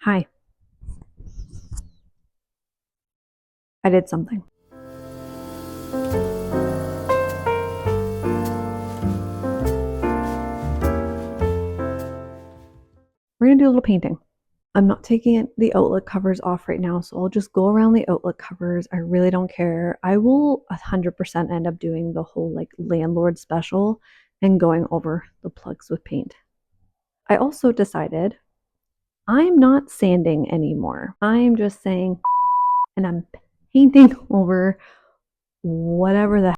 Hi. I did something. We're gonna do a little painting. I'm not taking the outlet covers off right now, so I'll just go around the outlet covers. I really don't care. I will 100% end up doing the whole like landlord special and going over the plugs with paint. I also decided I'm not sanding anymore. I'm just saying and I'm painting over whatever the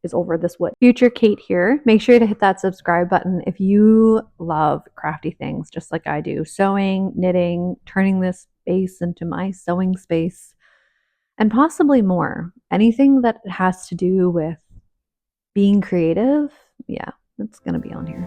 is over this wood. Future Kate here. Make sure to hit that subscribe button if you love crafty things just like I do. Sewing, knitting, turning this space into my sewing space, and possibly more. Anything that has to do with being creative, yeah, it's going to be on here.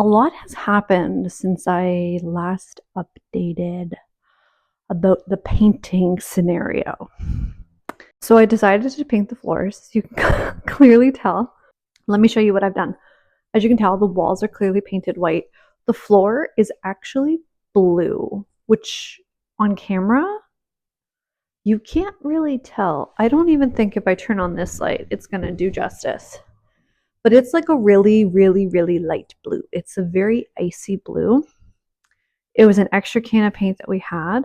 A lot has happened since I last updated about the painting scenario. So I decided to paint the floors. You can clearly tell. Let me show you what I've done. As you can tell, the walls are clearly painted white. The floor is actually blue, which on camera, you can't really tell. I don't even think if I turn on this light, it's going to do justice. But it's like a really, really, really light blue. It's a very icy blue. It was an extra can of paint that we had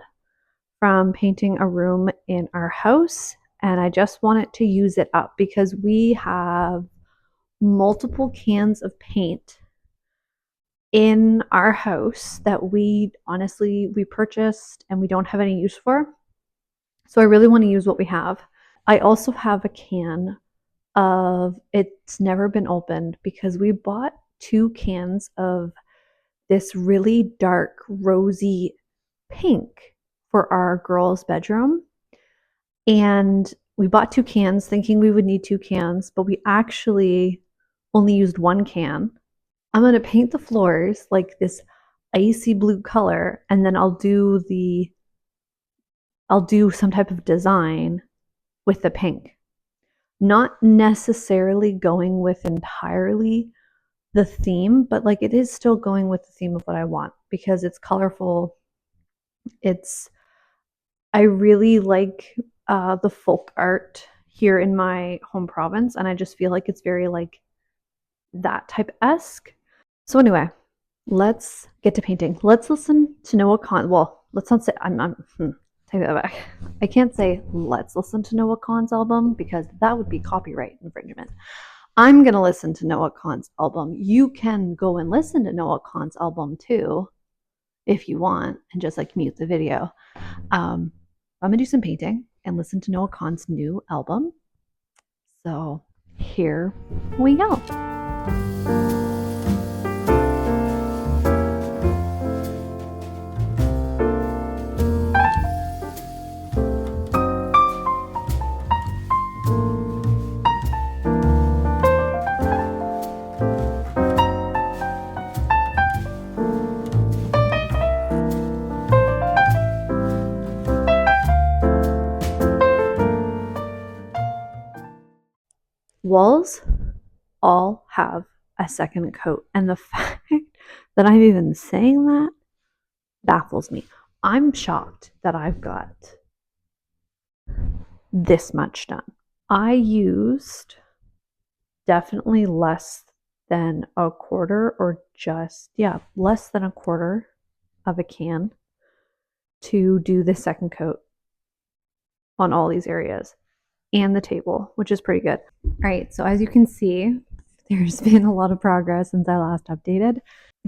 from painting a room in our house, and I just wanted to use it up because we have multiple cans of paint in our house that we purchased and we don't have any use for. So I really want to use what we have. I also have a can of, it's never been opened because we bought 2 cans of this really dark rosy pink for our girls' bedroom. And we bought 2 cans thinking we would need 2 cans, but we actually only used 1 can. I'm going to paint the floors like this icy blue color, and then I'll do some type of design with the pink. Not necessarily going with entirely the theme, but like it is still going with the theme of what I want because it's colorful. I really like the folk art here in my home province, and I just feel like it's very like that type-esque. So anyway, let's get to painting. Let's listen to Noah Kahan. Well, let's not say take that back. I can't say let's listen to Noah Kahan's album because that would be copyright infringement. I'm gonna listen to Noah Kahan's album. You can go and listen to Noah Kahan's album too, if you want, and just like mute the video. I'm gonna do some painting and listen to Noah Kahan's new album. So here we go. Walls all have a second coat, and the fact that I'm even saying that baffles me. I'm shocked that I've got this much done. I used definitely less than a quarter, or just, yeah, less than a quarter of a can to do the second coat on all these areas and the table, which is pretty good. All right, so as you can see, there's been a lot of progress since I last updated.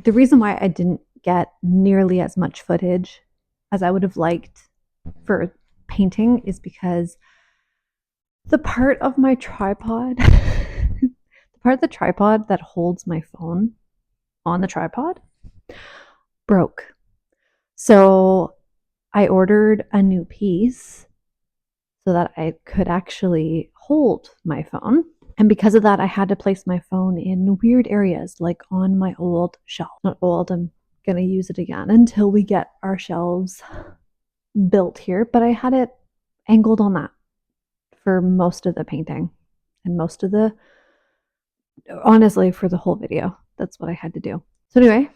The reason why I didn't get nearly as much footage as I would have liked for painting is because The part of my tripod, the part of the tripod that holds my phone on the tripod broke. So I ordered a new piece so that I could actually hold my phone. And because of that, I had to place my phone in weird areas, like on my old shelf. Not old, I'm going to use it again until we get our shelves built here. But I had it angled on that for most of the painting and most of the, honestly, for the whole video. That's what I had to do. So, anyway,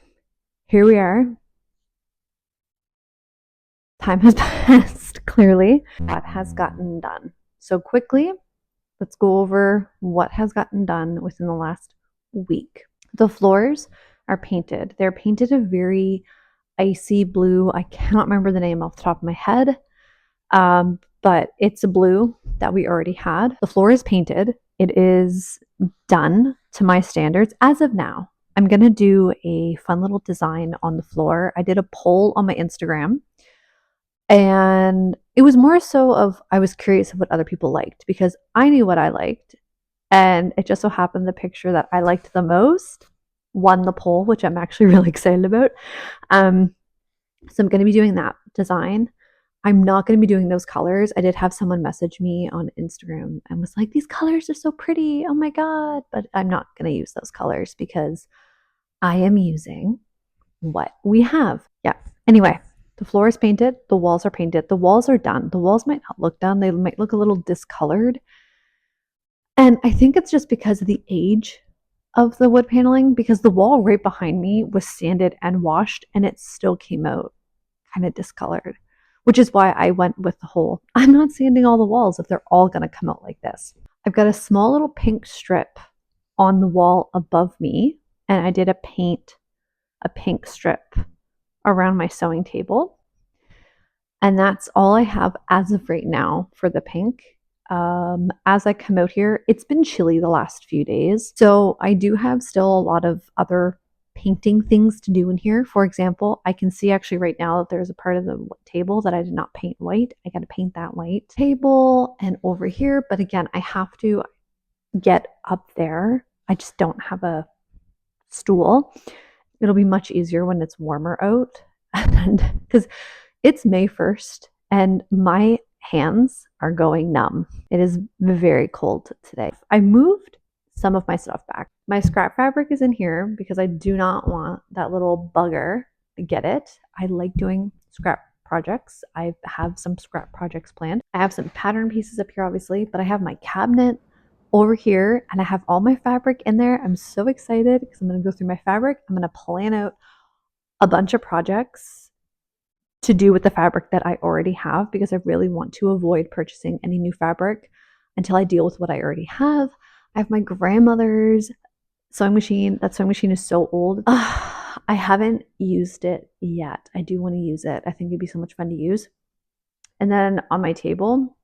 here we are. Time has passed, clearly. What has gotten done? So, quickly, let's go over what has gotten done within the last week. The floors are painted. They're painted a very icy blue. I cannot remember the name off the top of my head, but it's a blue that we already had. The floor is painted. It is done to my standards as of now. I'm going to do a fun little design on the floor. I did a poll on my Instagram, and it was more so of I was curious of what other people liked because I knew what I liked. And it just so happened the picture that I liked the most won the poll, which I'm actually really excited about. So I'm going to be doing that design. I'm not going to be doing those colors. I did have someone message me on Instagram and was like, these colors are so pretty. Oh my God. But I'm not going to use those colors because I am using what we have. Yeah. Anyway, the floor is painted. The walls are painted. The walls are done. The walls might not look done. They might look a little discolored. And I think it's just because of the age of the wood paneling, because the wall right behind me was sanded and washed and it still came out kind of discolored, which is why I went with the whole, I'm not sanding all the walls if they're all going to come out like this. I've got a small little pink strip on the wall above me, and I did paint a pink strip around my sewing table. And that's all I have as of right now for the pink. As I come out here, it's been chilly the last few days. So I do have still a lot of other painting things to do in here. For example, I can see actually right now that there's a part of the table that I did not paint white. I got to paint that white table and over here. But again, I have to get up there. I just don't have a stool. It'll be much easier when it's warmer out. And because it's May 1st and my hands are going numb. It is very cold today. I moved some of my stuff back. My scrap fabric is in here because I do not want that little bugger to get it. I like doing scrap projects. I have some scrap projects planned. I have some pattern pieces up here, obviously, but I have my cabinet over here and I have all my fabric in there. I'm so excited because I'm going to go through my fabric. I'm going to plan out a bunch of projects to do with the fabric that I already have because I really want to avoid purchasing any new fabric until I deal with what I already have. I have my grandmother's sewing machine. That sewing machine is so old. I haven't used it yet. I do want to use it. I think it'd be so much fun to use. And then on my table,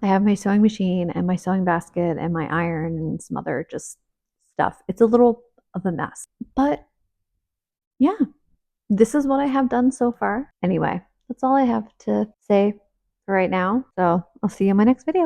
I have my sewing machine and my sewing basket and my iron and some other just stuff. It's a little of a mess, but yeah, this is what I have done so far. Anyway, that's all I have to say for right now. So I'll see you in my next video.